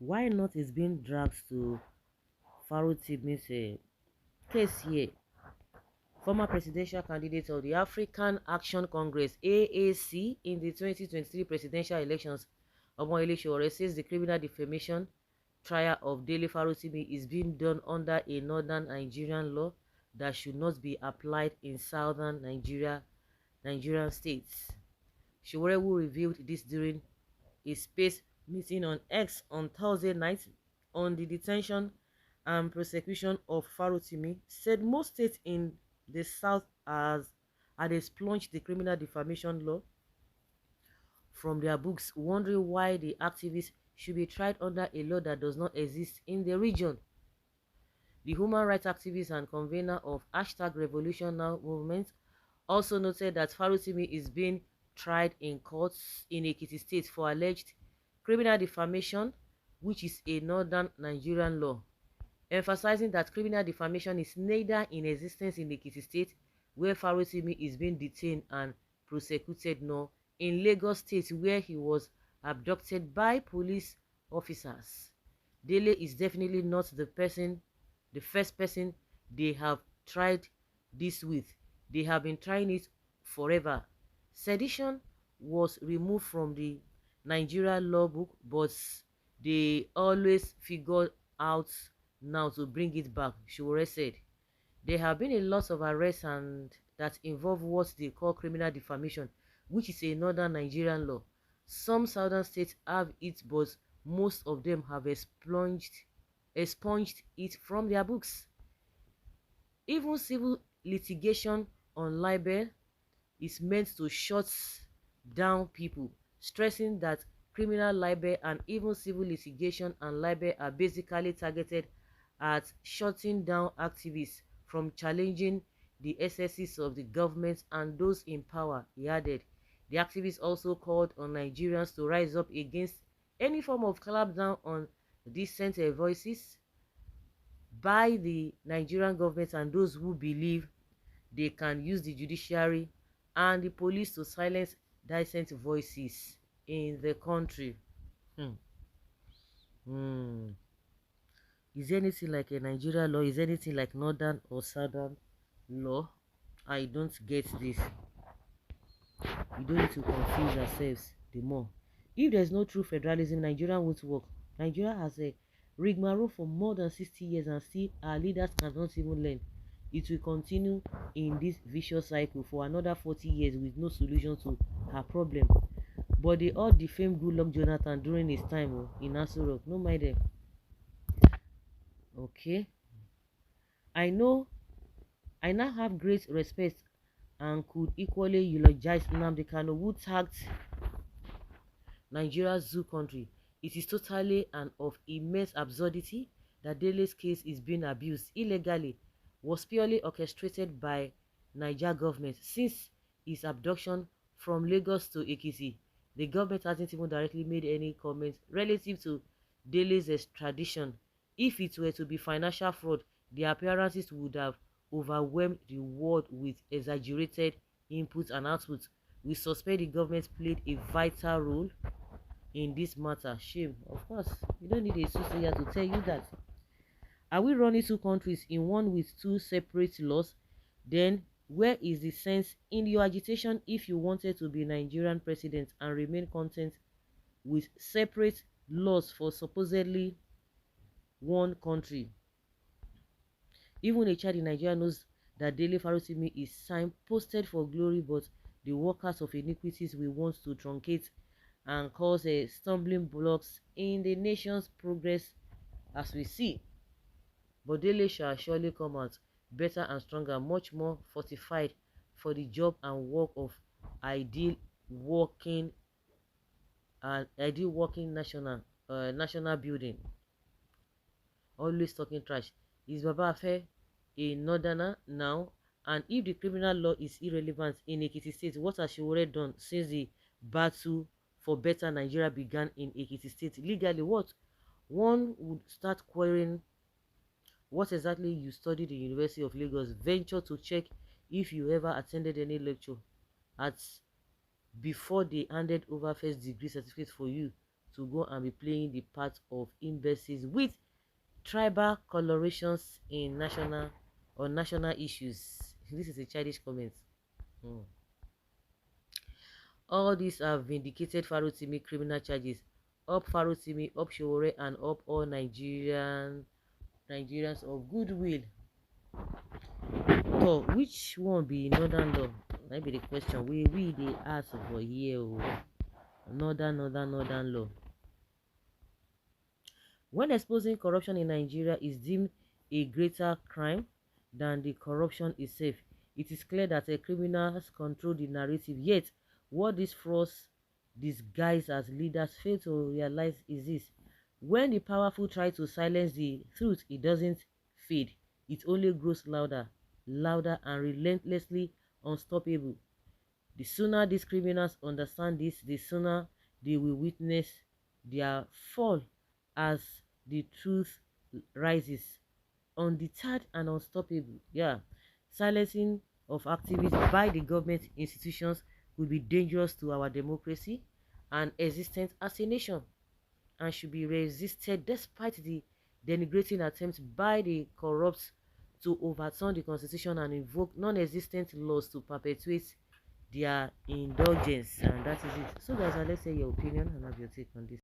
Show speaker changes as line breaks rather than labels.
Why not is being dragged to Farotimi's case here? Former presidential candidate of the African Action Congress (AAC) in the 2023 presidential elections, Omoyele Sowore says the criminal defamation trial of Dele Farotimi is being done under a northern Nigerian law that should not be applied in southern Nigerian states. Sowore, who revealed this during a space meeting on X on Thursday night on the detention and prosecution of Farotimi, said most states in the south had expunged the criminal defamation law from their books, wondering why the activists should be tried under a law that does not exist in the region. The human rights activist and convener of #RevolutionNow movement also noted that Farotimi is being tried in courts in Ekiti State for alleged criminal defamation, which is a northern Nigerian law, emphasizing that criminal defamation is neither in existence in Ekiti State, where Farotimi is being detained and prosecuted, nor in Lagos State, where he was abducted by police officers. Dele is definitely not the first person they have tried this with. They have been trying it forever. Sedition was removed from the Nigeria law book, but they always figured out now to bring it back, Sowore said. There have been a lot of arrests and that involve what they call criminal defamation, which is a northern Nigerian law. Some southern states have it, but most of them have expunged it from their books. Even civil litigation on libel is meant to shut down people, stressing that criminal libel and even civil litigation and libel are basically targeted at shutting down activists from challenging the excesses of the government and those in power, he added. The activists also called on Nigerians to rise up against any form of clampdown on dissent voices by the Nigerian government and those who believe they can use the judiciary and the police to silence dissent voices in the country. Hmm. Hmm. Is anything like a Nigerian law? Is anything like northern or southern law? I don't get this. We don't need to confuse ourselves the more. If there's no true federalism, Nigeria won't work. Nigeria has a rigmarole for more than 60 years and still our leaders cannot even learn. It will continue in this vicious cycle for another 40 years with no solution to her problem. But they all defame Goodluck Jonathan during his time in Aso Rock. No mind them. Okay. I know I now have great respect and could equally eulogize Nnamdi Kanu, who tagged Nigeria's zoo country. It is totally and of immense absurdity that Dele's case is being abused illegally was purely orchestrated by Niger government. Since his abduction from Lagos to Ekiti, the government hasn't even directly made any comments relative to Dele's extradition. If it were to be financial fraud, the appearances would have overwhelmed the world with exaggerated input and output. We suspect the government played a vital role in this matter. Shame, of course. You don't need a soothsayer to tell you that. Are we running two countries in one with two separate laws? Then where is the sense in your agitation if you wanted to be Nigerian president and remain content with separate laws for supposedly one country? Even a child in Nigeria knows that Dele Farotimi is signposted for glory, but the workers of iniquities will want to truncate and cause stumbling blocks in the nation's progress, as we see. But Dele shall surely come out better and stronger, much more fortified for the job and work of ideal working national building. Always talking trash. Is Baba Afe a northerner now? And if the criminal law is irrelevant in Ekiti State, what has Sowore done since the battle for better Nigeria began in Ekiti State? Legally, what? One would start querying what exactly you studied in the University of Lagos. Venture to check if you ever attended any lecture at before they handed over first degree certificate for you to go and be playing the part of imbeciles with tribal colorations in national issues. This is a childish comment. Hmm. All these have vindicated Farotimi criminal charges. Up Farotimi, up Sowore, and up all Nigerians of goodwill. So which one be northern law? That be the question. We dey ask for here. Northern law. When exposing corruption in Nigeria is deemed a greater crime than the corruption itself, it is clear that criminals control the narrative. Yet, what these frauds disguised as leaders fail to realize is this: when the powerful try to silence the truth, it doesn't fade. It only grows louder, and relentlessly unstoppable. The sooner these criminals understand this, the sooner they will witness their fall as the truth rises. Undeterred and unstoppable. Yeah. Silencing of activists by the government institutions will be dangerous to our democracy and existence as a nation, and should be resisted despite the denigrating attempts by the corrupt to overturn the constitution and invoke non-existent laws to perpetuate their indulgence. And that is it. So guys, let's say your opinion and have your take on this.